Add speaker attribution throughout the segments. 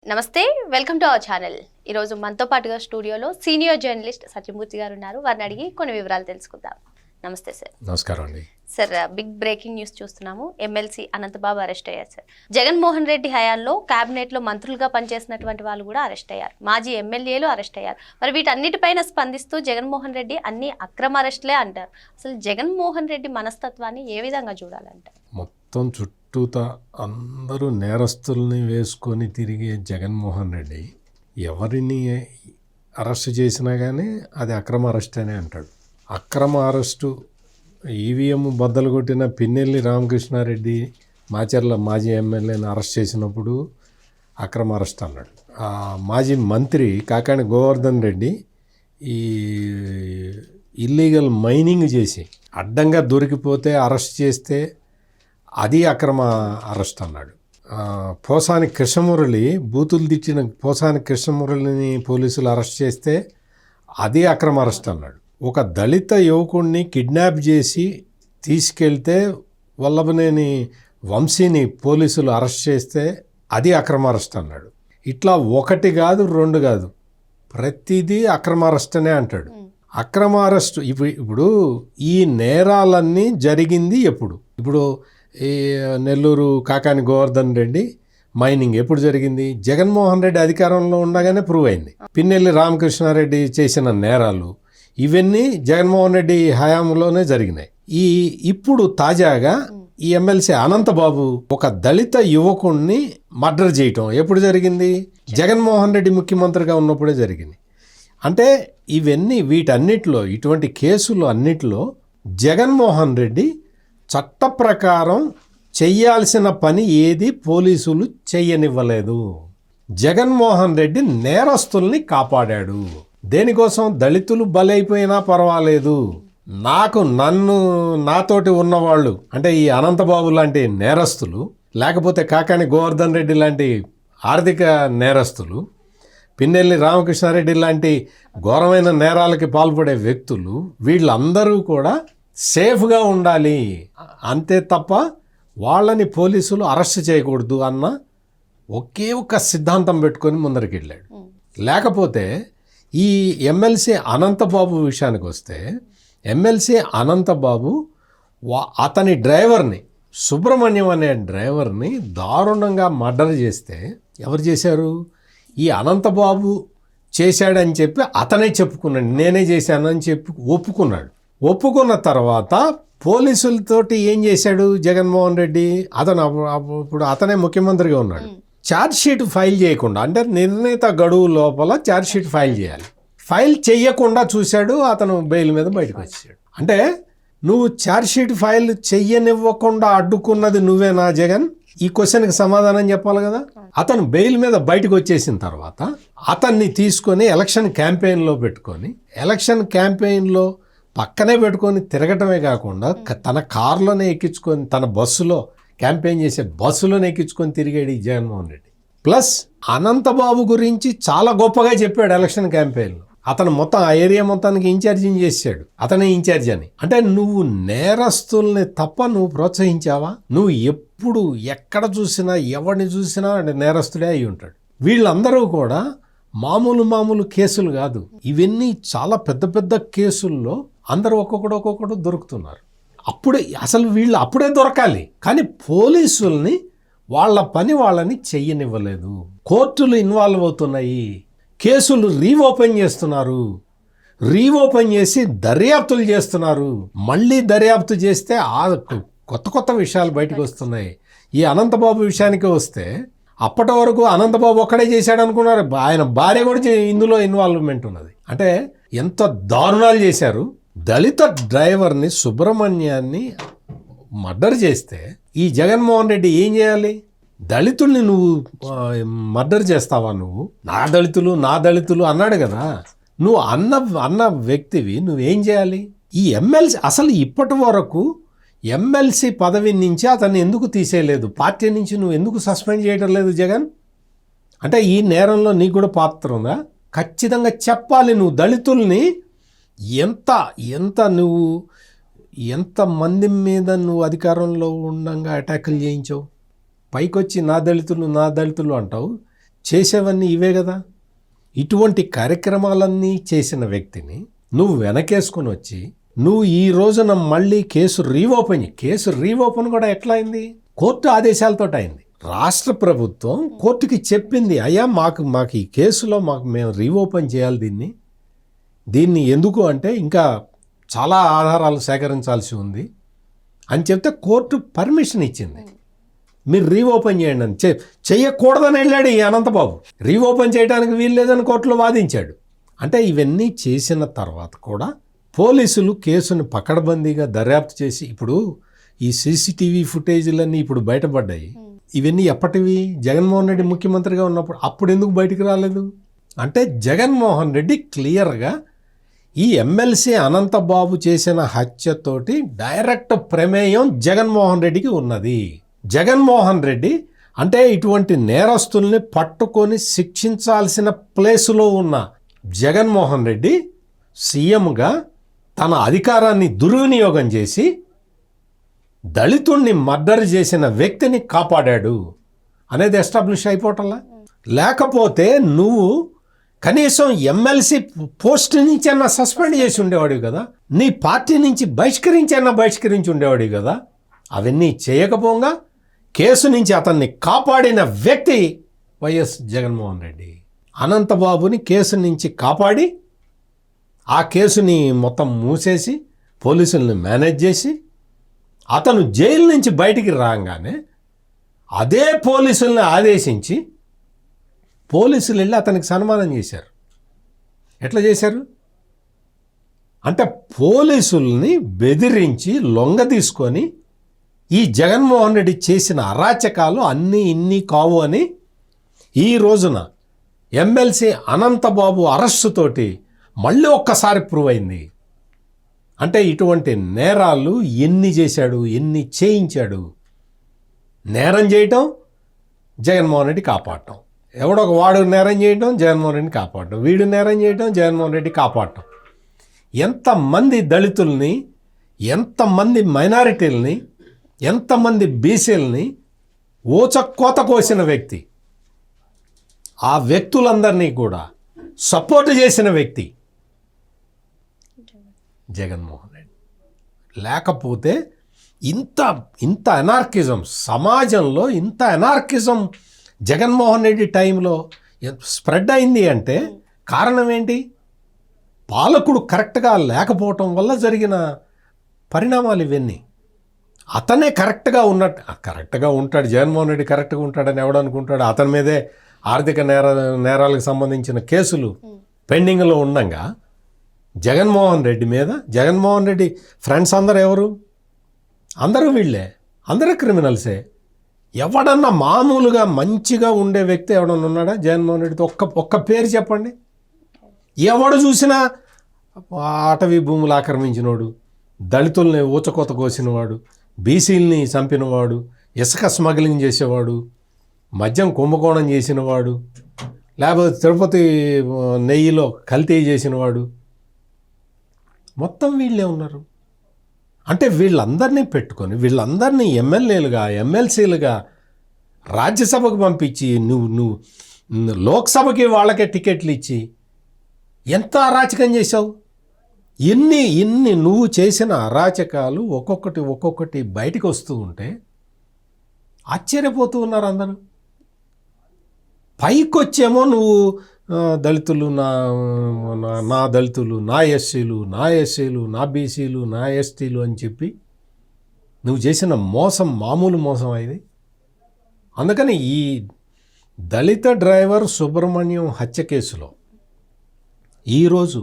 Speaker 1: నమస్తే, welcome to our channel. ఈరోజు మనతో పాటుగా స్టూడియోలో సీనియర్ జర్నలిస్ట్ సత్యమూర్తి గారు ఉన్నారు. వారిని అడిగి కొన్ని వివరాలు తెలుసుకుందాం. నమస్తే సార్.
Speaker 2: నమస్కారం అండి.
Speaker 1: సార్, బిగ్ బ్రేకింగ్ న్యూస్ చూస్తున్నాము. ఎమ్మెల్సీ అనంతబాబు అరెస్ట్ అయ్యారు సార్. జగన్మోహన్ రెడ్డి హయాంలో కేబినెట్లో మంత్రులుగా పనిచేసినటువంటి వాళ్ళు కూడా అరెస్ట్ అయ్యారు. మాజీ ఎమ్మెల్యేలు అరెస్ట్ అయ్యారు. మరి వీటన్నిటిపైన స్పందిస్తూ జగన్మోహన్ రెడ్డి అన్ని అక్రమ అరెస్టులే అంటారు. అసలు జగన్మోహన్ రెడ్డి మనస్తత్వాన్ని ఏ విధంగా చూడాలంటారు?
Speaker 2: మొత్తం చుట్టూతా అందరూ నేరస్తుల్ని వేసుకొని తిరిగే జగన్మోహన్ రెడ్డి ఎవరిని అరెస్ట్ చేసినా కానీ అది అక్రమ అరెస్ట్ అనే అంటాడు. అక్రమ అరెస్టు ఈవీఎం బద్దలు కొట్టిన పిన్నెల్లి రామకృష్ణారెడ్డి మాచర్ల మాజీ ఎమ్మెల్యేని అరెస్ట్ చేసినప్పుడు అక్రమ అరెస్ట్ అన్నాడు. మాజీ మంత్రి కాకాణి గోవర్ధన్ రెడ్డి ఈ ఇల్లీగల్ మైనింగ్ చేసి అడ్డంగా దొరికిపోతే అరెస్ట్ చేస్తే అది అక్రమ అరెస్ట్ అన్నాడు. పోసాని కృష్ణమురళి బూతులు తిట్టిన పోసాని కృష్ణమురళిని పోలీసులు అరెస్ట్ చేస్తే అది అక్రమ అరెస్ట్ అన్నాడు. ఒక దళిత యువకుడిని కిడ్నాప్ చేసి తీసుకెళ్తే వల్లభనేని వంశీని పోలీసులు అరెస్ట్ చేస్తే అది అక్రమ అరెస్ట్ అన్నాడు. ఇట్లా ఒకటి కాదు రెండు కాదు, ప్రతిదీ అక్రమ అరెస్ట్ అనే అంటాడు. అక్రమ అరెస్టు ఇప్పుడు ఈ నేరాలన్నీ జరిగింది ఎప్పుడు? ఇప్పుడు ఈ నెల్లూరు కాకాని గోవర్ధన్ రెడ్డి మైనింగ్ ఎప్పుడు జరిగింది? జగన్మోహన్ రెడ్డి అధికారంలో ఉండగానే ప్రూవ్ అయింది. పిన్నెల్లి రామకృష్ణారెడ్డి చేసిన నేరాలు ఇవన్నీ జగన్మోహన్ రెడ్డి హయాంలోనే జరిగినాయి. ఇప్పుడు తాజాగా ఈ ఎమ్మెల్సీ అనంతబాబు ఒక దళిత యువకుణ్ణి మర్డర్ చేయటం ఎప్పుడు జరిగింది? జగన్మోహన్ రెడ్డి ముఖ్యమంత్రిగా ఉన్నప్పుడే జరిగింది. అంటే వీటన్నిటిలో ఇటువంటి కేసులు అన్నిటిలో జగన్మోహన్ రెడ్డి చట్ట ప్రకారం చెయ్యాల్సిన పని ఏది పోలీసులు చెయ్యనివ్వలేదు. జగన్మోహన్ రెడ్డి నేరస్తుల్ని కాపాడాడు. దేనికోసం? దళితులు బలైపోయినా పర్వాలేదు, నాతోటి ఉన్నవాళ్ళు అంటే ఈ అనంతబాబు లాంటి నేరస్తులు, లేకపోతే కాకాని గోవర్ధన్ రెడ్డి లాంటి ఆర్థిక నేరస్తులు, పిన్నెల్లి రామకృష్ణారెడ్డి లాంటి ఘోరమైన నేరాలకి పాల్పడే వ్యక్తులు, వీళ్ళందరూ కూడా సేఫ్గా ఉండాలి, అంతే తప్ప వాళ్ళని పోలీసులు అరెస్ట్ చేయకూడదు అన్న ఒకే ఒక సిద్ధాంతం పెట్టుకొని ముందరికి వెళ్ళాడు. లేకపోతే ఈ ఎమ్మెల్సీ అనంతబాబు విషయానికి వస్తే, ఎమ్మెల్సీ అనంతబాబు అతని డ్రైవర్ని, సుబ్రహ్మణ్యం అనే డ్రైవర్ని దారుణంగా మర్డర్ చేస్తే ఎవరు చేశారు? ఈ అనంతబాబు చేశాడని చెప్పి అతనే చెప్పుకున్నాడు, నేనే చేశానని చెప్పి ఒప్పుకున్నాడు. ఒప్పుకున్న తర్వాత పోలీసులతోటి ఏం చేశాడు జగన్మోహన్ రెడ్డి? ఇప్పుడు అతనే ముఖ్యమంత్రిగా ఉన్నాడు. ఛార్జ్ షీట్ ఫైల్ చేయకుండా, అంటే నిర్ణీత గడువు లోపల ఛార్జ్ షీట్ ఫైల్ చేయాలి, ఫైల్ చేయకుండా చూశాడు. అతను బెయిల్ మీద బయటకు వచ్చాడు. అంటే నువ్వు ఛార్జ్ షీట్ ఫైల్ చెయ్యనివ్వకుండా అడ్డుకున్నది నువ్వేనా జగన్? ఈ క్వశ్చన్కి సమాధానం చెప్పాలి కదా. అతను బెయిల్ మీద బయటకు వచ్చేసిన తర్వాత అతన్ని తీసుకొని ఎలక్షన్ క్యాంపెయిన్లో పెట్టుకొని, ఎలక్షన్ క్యాంపెయిన్లో పక్కనే పెట్టుకొని తిరగటమే కాకుండా తన కారులోనే ఎక్కించుకొని, తన బస్సులో క్యాంపెయిన్ చేసే బస్సులోనే ఎక్కించుకొని తిరిగాడు ఈ జగన్మోహన్ రెడ్డి. ప్లస్ అనంతబాబు గురించి చాలా గొప్పగా చెప్పాడు ఎలక్షన్ క్యాంపెయిన్లో. అతను మొత్తం ఆ ఏరియా మొత్తానికి ఇన్ఛార్జిని చేశాడు, అతనే ఇన్ఛార్జ్ అని. అంటే నువ్వు నేరస్తుల్ని తప్ప నువ్వు ప్రోత్సహించావా? నువ్వు ఎప్పుడు ఎక్కడ చూసినా ఎవరిని చూసినా నేరస్తుడే అయి ఉంటాడు. వీళ్ళందరూ కూడా మామూలు కేసులు కాదు, ఇవన్నీ చాలా పెద్ద పెద్ద కేసుల్లో అందరూ ఒక్కొక్కడు దొరుకుతున్నారు. వీళ్ళు అప్పుడే దొరకాలి, కానీ పోలీసుల్ని వాళ్ళ పని వాళ్ళని చెయ్యనివ్వలేదు. కోర్టులు ఇన్వాల్వ్ అవుతున్నాయి, కేసులు రీఓపెన్ చేస్తున్నారు, రీఓపెన్ చేసి దర్యాప్తులు చేస్తున్నారు. మళ్ళీ దర్యాప్తు చేస్తే కొత్త విషయాలు బయటకు వస్తున్నాయి. ఈ అనంతబాబు విషయానికి వస్తే, అప్పటి వరకు అనంతబాబు ఒక్కడే చేశాడు అనుకున్నారు, ఆయన భార్య కూడా ఇందులో ఇన్వాల్వ్మెంట్ ఉన్నది. అంటే ఎంత దారుణాలు చేశారు. దళిత డ్రైవర్ని సుబ్రహ్మణ్యాన్ని మర్డర్ చేస్తే ఈ జగన్మోహన్ రెడ్డి ఏం చేయాలి? దళితుల్ని నువ్వు మర్డర్ చేస్తావా? నువ్వు నా దళితులు అన్నాడు కదా. నువ్వు అన్న వ్యక్తివి, నువ్వేం చేయాలి? ఈ ఎమ్మెల్సీ అసలు ఇప్పటి వరకు ఎమ్మెల్సీ పదవి నుంచి అతన్ని ఎందుకు తీసేయలేదు? పార్టీ నుంచి నువ్వు ఎందుకు సస్పెండ్ చేయడం లేదు జగన్? అంటే ఈ నేరంలో నీకు కూడా పాత్ర ఉందా? ఖచ్చితంగా చెప్పాలి. నువ్వు దళితుల్ని ఎంత మంది మీద నువ్వు అధికారంలో ఉండగా అటాకులు చేయించావు? పైకొచ్చి నా దళితులు అంటావు, చేసేవన్నీ ఇవే కదా. ఇటువంటి కార్యక్రమాలన్నీ చేసిన వ్యక్తిని నువ్వు వెనకేసుకుని వచ్చి నువ్వు ఈ రోజున మళ్ళీ కేసు రీఓపెన్ కూడా ఎట్లా అయింది? కోర్టు ఆదేశాలతో అయింది. రాష్ట్ర ప్రభుత్వం కోర్టుకి చెప్పింది, అయ్యా మాకు ఈ కేసులో మేము రీఓపెన్ చేయాలి దీన్ని ఎందుకు అంటే ఇంకా చాలా ఆధారాలు సేకరించాల్సి ఉంది అని చెప్తే కోర్టు పర్మిషన్ ఇచ్చింది. మీరు రీఓపెన్ చేయండి అని చెయ్యకూడదని వెళ్ళాడు ఈ అనంతబాబు. రీఓపెన్ చేయడానికి వీలు లేదని కోర్టులో వాదించాడు. అంటే ఇవన్నీ చేసిన తర్వాత కూడా పోలీసులు కేసును పకడ్బందీగా దర్యాప్తు చేసి, ఇప్పుడు ఈ సీసీటీవీ ఫుటేజీలన్నీ ఇప్పుడు బయటపడ్డాయి. ఇవన్నీ ఎప్పటివి? జగన్మోహన్ రెడ్డి ముఖ్యమంత్రిగా ఉన్నప్పుడు. అప్పుడు ఎందుకు బయటికి రాలేదు అంటే జగన్మోహన్ రెడ్డి క్లియర్గా ఈ ఎమ్మెల్సీ అనంతబాబు చేసిన హత్యతోటి డైరెక్ట్ ప్రమేయం జగన్మోహన్ రెడ్డికి ఉన్నది. జగన్మోహన్ రెడ్డి అంటే ఇటువంటి నేరస్తుల్ని పట్టుకొని శిక్షించాల్సిన ప్లేసులో ఉన్న జగన్మోహన్ రెడ్డి సీఎంగా తన అధికారాన్ని దుర్వినియోగం చేసి దళితుణ్ణి మర్డర్ చేసిన వ్యక్తిని కాపాడాడు అనేది ఎస్టాబ్లిష్ అయిపోవటంలా. లేకపోతే నువ్వు కనీసం ఎమ్మెల్సీ పోస్ట్ నుంచి అన్నా సస్పెండ్ చేసి ఉండేవాడివి కదా, నీ పార్టీ నుంచి బహిష్కరించి ఉండేవాడివి కదా. అవన్నీ చేయకపోగా కేసు నుంచి అతన్ని కాపాడిన వ్యక్తి వైఎస్ జగన్మోహన్ రెడ్డి. అనంతబాబుని కేసు నుంచి కాపాడి ఆ కేసుని మొత్తం మూసేసి పోలీసుల్ని మేనేజ్ చేసి అతను జైలు నుంచి బయటికి రాగానే అదే పోలీసుల్ని ఆదేశించి పోలీసులు వెళ్ళి అతనికి సన్మానం చేశారు. ఎట్లా చేశారు అంటే పోలీసుల్ని బెదిరించి లొంగ తీసుకొని ఈ జగన్మోహన్ రెడ్డి చేసిన అరాచకాలు అన్నీ ఇన్ని కావు అని ఈ రోజున ఎమ్మెల్సీ అనంతబాబు అరెస్టుతోటి మళ్ళీ ఒక్కసారి ప్రూవ్ అయింది. అంటే ఇటువంటి నేరాలు ఎన్ని చేశాడు, ఎన్ని చేయించాడు. నేరం చేయటం, జగన్మోహన్ రెడ్డి కాపాడటం. ఎవడొక వాడు నేరం చేయటం, జగన్మోహన్ రెడ్డిని కాపాడటం. వీడు నేరం చేయటం, జగన్మోహన్ రెడ్డి కాపాడటం. ఎంతమంది దళితుల్ని, ఎంతమంది మైనారిటీలని, ఎంతమంది బీసీలని ఊచకోత కోసిన వ్యక్తి, ఆ వ్యక్తులందరినీ కూడా సపోర్ట్ చేసిన వ్యక్తి జగన్మోహన్ రెడ్డి. లేకపోతే ఇంత అనార్కిజం సమాజంలో, ఇంత అనార్కిజం జగన్మోహన్ రెడ్డి టైంలో స్ప్రెడ్ అయింది అంటే కారణం ఏంటి? పాలకుడు కరెక్ట్గా లేకపోవటం వల్ల జరిగిన పరిణామాలు ఇవన్నీ. అతనే కరెక్ట్గా ఉంటాడు, జగన్మోహన్ రెడ్డి కరెక్ట్గా ఉంటాడని ఎవడనుకుంటాడు? అతని మీదే ఆర్థిక నేరాలకు సంబంధించిన కేసులు పెండింగ్లో ఉండగా జగన్మోహన్ రెడ్డి ఫ్రెండ్స్ అందరూ ఎవరు? అందరూ వీళ్ళే, అందరూ క్రిమినల్సే. ఎవడన్నా మామూలుగా మంచిగా ఉండే వ్యక్తి ఎవడన్నా ఉన్నాడా జగన్మోహన్ రెడ్డితో? ఒక్క పేరు చెప్పండి. ఎవడు చూసినా అటవీ భూములు ఆక్రమించినవాడు, దళితుల్ని ఊచకోత కోసినవాడు, బీసీల్ని చంపినవాడు, ఇసుక స్మగ్లింగ్ చేసేవాడు, మద్యం కుంభకోణం చేసినవాడు, లేకపోతే తిరుపతి నెయ్యిలో కల్తీ చేసినవాడు, మొత్తం వీళ్ళే ఉన్నారు. అంటే వీళ్ళందరినీ పెట్టుకొని వీళ్ళందరినీ ఎమ్మెల్యేలుగా, ఎమ్మెల్సీలుగా రాజ్యసభకు పంపించి నువ్వు లోక్సభకి వాళ్ళకే టికెట్లు ఇచ్చి ఎంత అరాచకం చేశావు? ఇన్ని నువ్వు చేసిన అరాచకాలు ఒక్కొక్కటి బయటకు వస్తూ ఉంటే ఆశ్చర్యపోతూ ఉన్నారు అందరూ. పైకొచ్చేమో నువ్వు దళితులు నా దళితులు, నా ఎస్సీలు, నా బీసీలు, నా ఎస్టీలు అని చెప్పి నువ్వు చేసిన మోసం మామూలు మోసం ఇది. అందుకని ఈ దళిత డ్రైవర్ సుబ్రహ్మణ్యం హత్య కేసులో ఈరోజు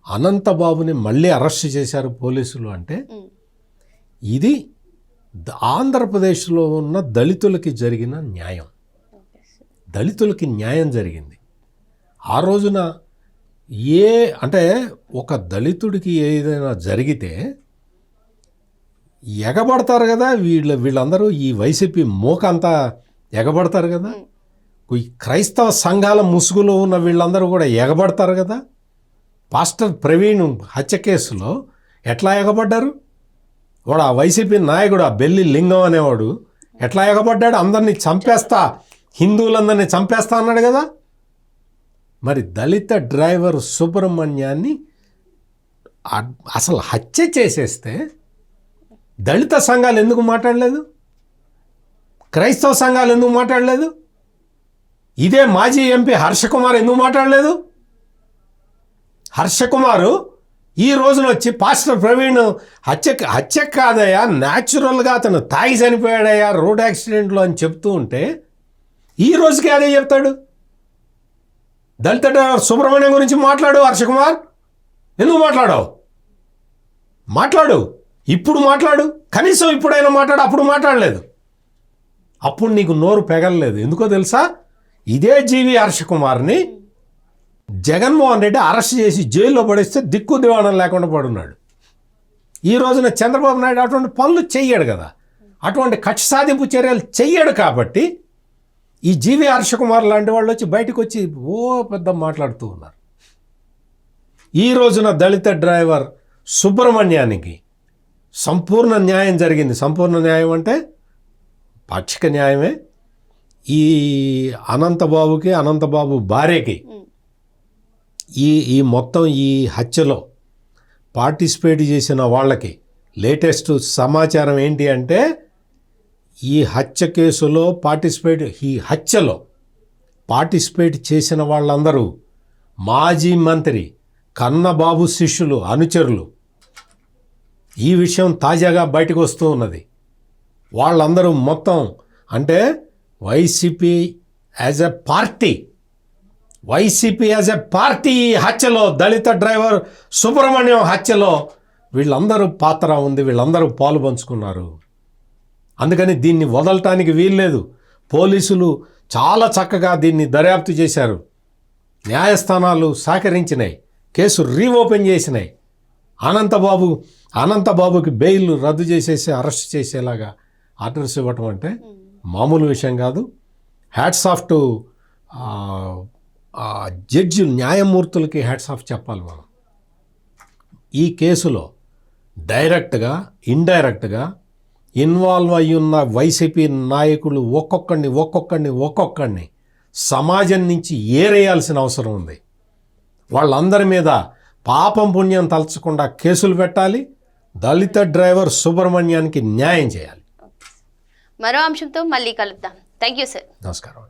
Speaker 2: అనంతబాబుని మళ్ళీ అరెస్ట్ చేశారు పోలీసులు. అంటే ఇది ఆంధ్రప్రదేశ్లో ఉన్న దళితులకి జరిగిన న్యాయం. దళితులకి న్యాయం జరిగింది. ఆ రోజున అంటే ఒక దళితుడికి ఏదైనా జరిగితే ఎగబడతారు కదా వీళ్ళందరూ, ఈ వైసీపీ మోకంతా ఎగబడతారు కదా, ఈ క్రైస్తవ సంఘాల ముసుగులో ఉన్న వీళ్ళందరూ కూడా ఎగబడతారు కదా. పాస్టర్ ప్రవీణ్ హత్య కేసులో ఎట్లా ఎగబడ్డారు? వాడు ఆ వైసీపీ నాయకుడు, ఆ బెల్లి లింగం అనేవాడు ఎట్లా ఎగబడ్డాడు? అందరినీ చంపేస్తా హిందువులందరినీ చంపేస్తా అన్నాడు కదా. మరి దళిత డ్రైవర్ సుబ్రహ్మణ్యాన్ని అసలు హత్య చేసేస్తే దళిత సంఘాలు ఎందుకు మాట్లాడలేదు? క్రైస్తవ సంఘాలు ఎందుకు మాట్లాడలేదు? ఇదే మాజీ ఎంపీ హర్షకుమార్ ఎందుకు మాట్లాడలేదు? హర్షకుమారు ఈ రోజున వచ్చి పాస్టర్ ప్రవీణ్ హత్య కాదయ్యా, న్యాచురల్గా అతను తాగి చనిపోయాడయ్యా రోడ్ యాక్సిడెంట్లో అని చెప్తూ ఉంటే ఈ రోజుకి అదే చెప్తాడు. దళిత డ్రైవర్ సుబ్రహ్మణ్యం గురించి మాట్లాడు హర్షకుమార్. ఎందుకు మాట్లాడావు? మాట్లాడు, ఇప్పుడు మాట్లాడు. కనీసం ఇప్పుడైనా మాట్లాడు. అప్పుడు మాట్లాడలేదు. అప్పుడు నీకు నోరు పెగలలేదు. ఎందుకో తెలుసా? ఇదే జీవి హర్షకుమార్ని జగన్మోహన్ రెడ్డి అరెస్ట్ చేసి జైల్లో పడేస్తే దిక్కు దివాణం లేకుండా పడున్నాడు. ఈ రోజున చంద్రబాబు నాయుడు అటువంటి పనులు చెయ్యడు కదా, అటువంటి కక్ష సాధింపు చర్యలు చెయ్యడు. కాబట్టి ఈ జీవి హర్షకుమార్ లాంటి వాళ్ళు వచ్చి బయటకు వచ్చి పెద్ద మాట్లాడుతూ ఉన్నారు. ఈ రోజున దళిత డ్రైవర్ సుబ్రహ్మణ్యానికి సంపూర్ణ న్యాయం జరిగింది. సంపూర్ణ న్యాయం అంటే పాక్షిక న్యాయమే. ఈ అనంతబాబు భార్యకి ఈ మొత్తం ఈ హత్యలో పార్టిసిపేట్ చేసిన వాళ్ళకి లేటెస్ట్ సమాచారం ఏంటి అంటే ఈ హత్య కేసులో హత్యలో పార్టిసిపేట్ చేసిన వాళ్ళందరూ మాజీ మంత్రి కన్నబాబు శిష్యులు, అనుచరులు. ఈ విషయం తాజాగా బయటకు వస్తూ ఉన్నది. వాళ్ళందరూ మొత్తం అంటే వైసీపీ యాజ్ ఎ పార్టీ హత్యలో, దళిత డ్రైవర్ సుబ్రహ్మణ్యం హత్యలో వీళ్ళందరూ పాత్ర ఉంది, వీళ్ళందరూ పాలు పంచుకున్నారు. అందుకని దీన్ని వదలటానికి వీల్లేదు. పోలీసులు చాలా చక్కగా దీన్ని దర్యాప్తు చేశారు. న్యాయస్థానాలు సహకరించినాయి, కేసు రీఓపెన్ చేసినాయి. అనంతబాబుకి బెయిల్ రద్దు చేసేసి అరెస్ట్ చేసేలాగా ఆర్డర్స్ ఇవ్వటం అంటే మామూలు విషయం కాదు. హ్యాట్స్ ఆఫ్ టు జడ్జి న్యాయమూర్తులకి హ్యాట్స్ ఆఫ్ చెప్పాలి మనం. ఈ కేసులో డైరెక్ట్గా ఇండైరెక్ట్గా ఇన్వాల్వ్ అయ్యున్న వైసీపీ నాయకులు ఒక్కొక్కడిని సమాజం నుంచి ఏరేయాల్సిన అవసరం ఉంది. వాళ్ళందరి మీద పాపం పుణ్యం తలచకుండా కేసులు పెట్టాలి. దళిత డ్రైవర్ సుబ్రహ్మణ్యానికి న్యాయం చేయాలి.
Speaker 1: మరో అంశంతో మళ్ళీ కలుద్దాం. Thank you sir.
Speaker 2: నమస్కారం.